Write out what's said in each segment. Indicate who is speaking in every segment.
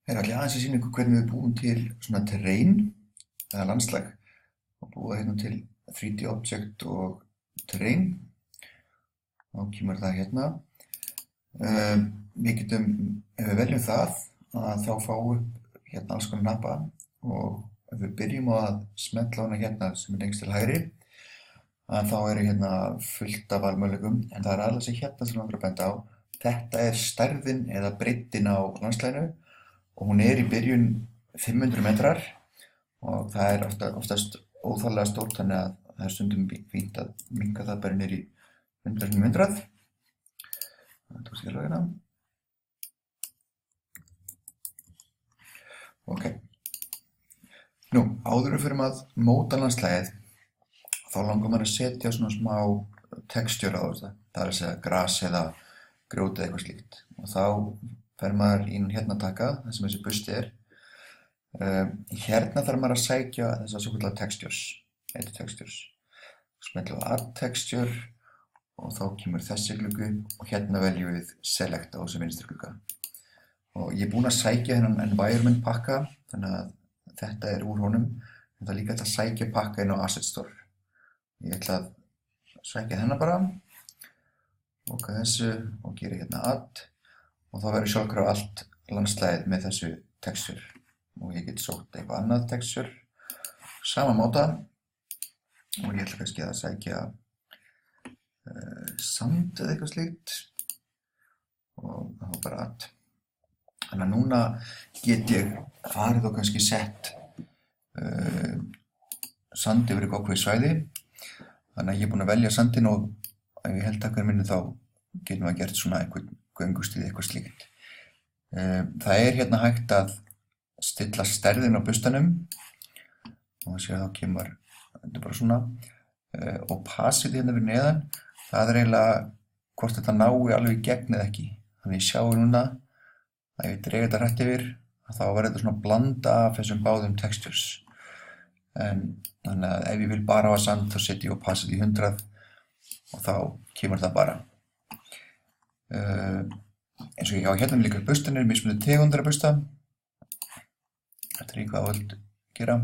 Speaker 1: Er allir aðeins að sýna ykkur hvernig við búum til svona terrain eða landslag og búa hérna til 3D object og terrain. Þá kemur það hérna. Við getum, ef við veljum það, að þá fáum upp hérna alls konar nappa og ef við byrjum á að smetla hana hérna sem lengst til hægri, að þá hérna fullt af valmöguleikum en það alveg sem hérna sem langar að benda á. Þetta stærðin eða breiddin á landslaginu og hún í byrjun 500 metrar og það oftast óþarflega stórt þannig að það stundum fínt að minnka það bara niður í 100. Það tókst ekki alveg hérna. Ok. Nú, áður við förum að móta landslagið þá langar maður að setja svona smá textúr á þetta. Það að segja gras eða grjót eða eitthvað slíkt og þá fer maður í hérna taka, það sem þessi busti Hérna þarf maður að sækja þessar svokallaða textures, edit textures. Smellu á add texture og þá kemur þessi gluggi og hérna veljum við select á þessu vinstri glugga. Og ég búinn að sækja þennan environment pakka, þannig að þetta úr honum, en það líka hægt að sækja pakka inn á asset store. Ég ætla að sækja þennan bara, loka þessu og gera hérna add. Og þá verður sjálfkrafa allt landslagið með þessu texture og ég get sótt eitthvað annað texture sama máta og ég ætla kannski að sækja sand eða eitthvað slíkt og þá bara add. Þannig að núna get ég farið og kannski sett sand yfir eitthvað ákveðið svæði. Þannig að ég búinn að velja sandinn og ef ég held takkar minni þá getum við gert svona einhvern göngustíð eitthvað slíkt. Það hérna hægt að stilla stærðin á bustanum og þá kemur þetta bara svona opacity hérna fyrir neðan, það eiginlega hvort þetta nái alveg í gegn eða ekki. Þannig ég sjáum núna að ef ég dreg þetta hrætt yfir þá verður þetta svona blanda af þessum báðum textures. Þannig að ef ég vil bara hafa sand þá setjum ég opacity 100 og þá kemur það bara. Eins og ég á hérna líka bustanir, mismunandi tegundar af busta. Þetta í hvað vilt gera.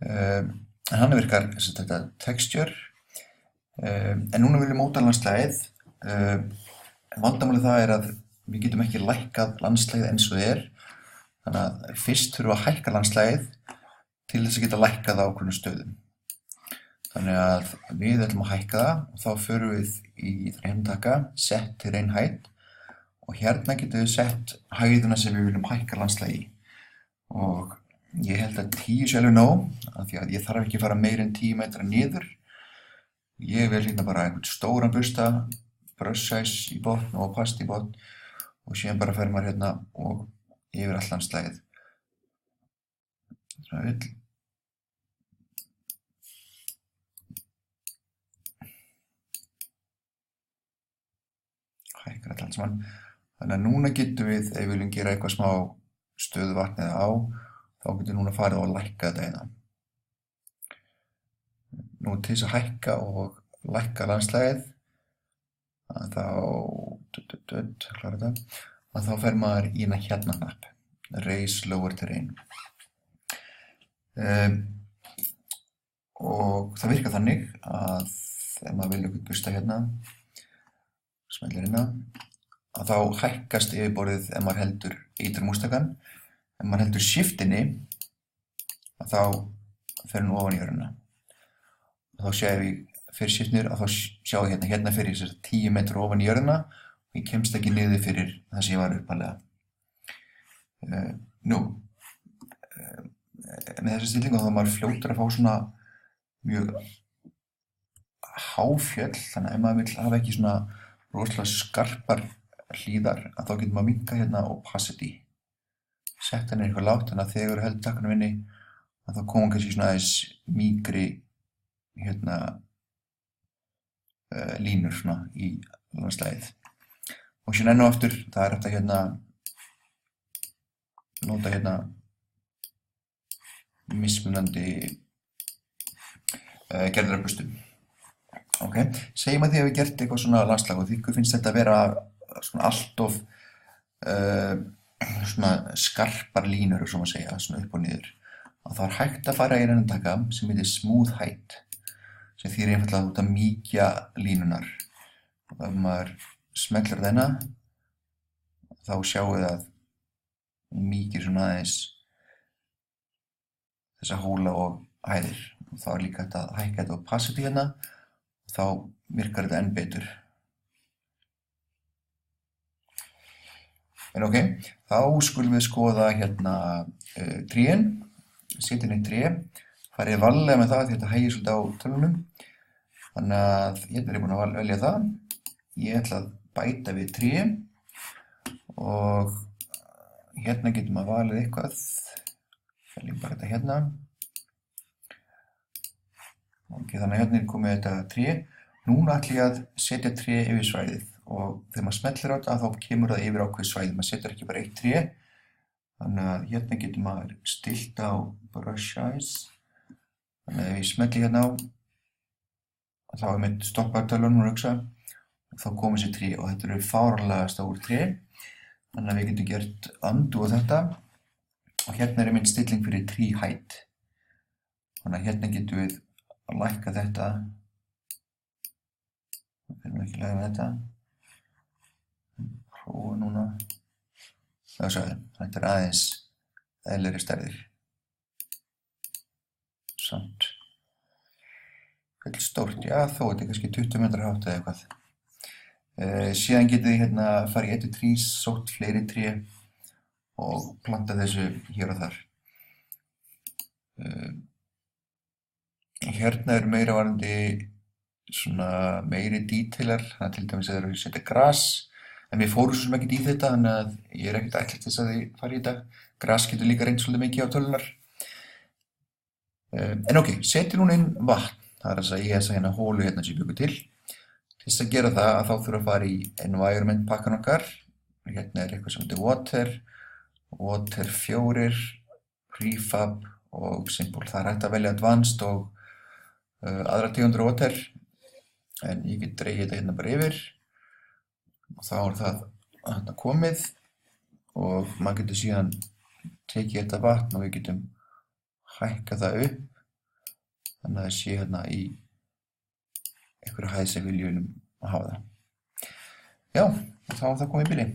Speaker 1: En hann virkar þetta texture. En núna viljum móta landslagið. Vandamálið það að við getum ekki lækkað landslagið eins og það Þannig að fyrst þurfum við að hækka landslagið til þess að geta lækkað á ákveðnum stöðum. Þannig að við ætlum að hækka það og þá förum við í taka, set terrain height og hérna getum við sett hæðina sem við viljum hækka landslagi í. Og ég held að 10 sé alveg nóg, af því að ég þarf ekki að fara meira en 10 metra niður. Ég vel hérna bara einhvern stóran busta, brush size í botn og opacity í botn og síðan bara fer maður hérna og yfir allt landslagið. Svona vill. Hækkar allt saman. Þannig að núna getum við, ef við viljum gera eitthvað smá stöðuvatn eða á, þá getum við núna farið og lækka þetta hérna. Nú til þess að hækka og lækka landslagið, þá fer maður í hérna hnapp, raise lower terrain. Og það virkar þannig að ef maður vil eitthvað busta hérna, smellir hérna, að þá hækkast yfirborðið ef maður heldur ytri mústakan. Ef maður heldur shiftinni, að þá fer hann ofan í jörðina. Þá séum við fyrir shiftnir að þá sjáum við hérna fyrir þessar 10 metrar ofan í jörðina og ég kemst ekki niður fyrir það sem ég var upphaflega. Með þessu stillingu þá maður fljótur að fá svona mjög háfjöll, þannig að ef maður vill hafa ekki svona rosalega skarpar hlíðar að þá getur maður minnka hérna opacity. Sett hann eitthvað lágt, þannig að þegar heldur takkanum inni að þá komum kannski svona aðeins mýkri hérna línur svona í landslagið. Og síðan enn og aftur, það hægt að hérna nota hérna mismunandi gerðar af bustum. Ok, segjum að því að við gert eitthvað svona landslag og því finnst þetta að vera svona allt of svona skarpar línur, svo maður segja, svona upp og niður. Og þá hægt að fara í rennutaka sem heitir smooth height, sem þýðir einfaldlega að þú ert að mýkja línunar. Og ef maður smellir þennan, þá sjáum við að hún mýkir svona aðeins þessa hóla og hæðir. Og þá líka hægt að hækka þetta opacity hérna, og þá virkar þetta enn betur. En ok, þá skulum við skoða hérna trén, setja inn í tré, farið varlega með það því þetta hægir svolítið á tölunum. Þannig að hérna er ég búinn að velja það. Ég ætla að bæta við tré og hérna getur maður valið eitthvað. Veljum bara þetta hérna. Ok, þannig að hérna er komið þetta tré. Núna ætla ég að setja tré yfir svæðið og þegar maður smellir á þetta þá kemur það yfir ákveðið svæðið. Maður setur ekki bara eitt tré. Þannig að hérna getur maður stillt á brush size. Þannig að ef ég smelli hérna á, þá er mitt stoppaðtölun og hugsa, þá komið sér tré og þetta eru fáránlega stór tré. Þannig að við getum gert undo á þetta og hérna er mitt stilling fyrir tree height. Þannig að hérna getum við að lækka þetta. Við erum ekki að lækka þetta. Prófa núna. Það sagði, þetta er aðeins eðlilegri stærðir. Samt. Hvernig stórt, já þó, þetta er kannski 20 metrar hátt eða eitthvað. Síðan getið þið hérna farið í ettu trís, sótt fleiri tré og planta þessu hér og þar. Hérna er meira varandi svona meiri detailar, þannig að til dæmis að það eru að setja gras. En við fórum svo sem ekkert í þetta, þannig að ég er ekkert ætlast þess að þið farið í þetta. Gras getur líka reynt svolítið mikið á tölunar. En ok, setjum núna inn vatn. Það er þess að ég þessa hérna hólu hérna sem ég byggur til. Til þess að gera það að þá þurfa að fara í environment pakkan okkar. Hérna er eitthvað sem heitir water, water 4, prefab og simple. Það er hægt að velja advanced og aðra tegundir water. En ég get dregið þetta hérna bara yfir. Og þá er það hérna komið og maður getur síðan tekið þetta vatn og við getum hækkað það upp þannig að það sé hérna í einhverju hæð sem við viljum hafa það. Já, þá er það komið í bili.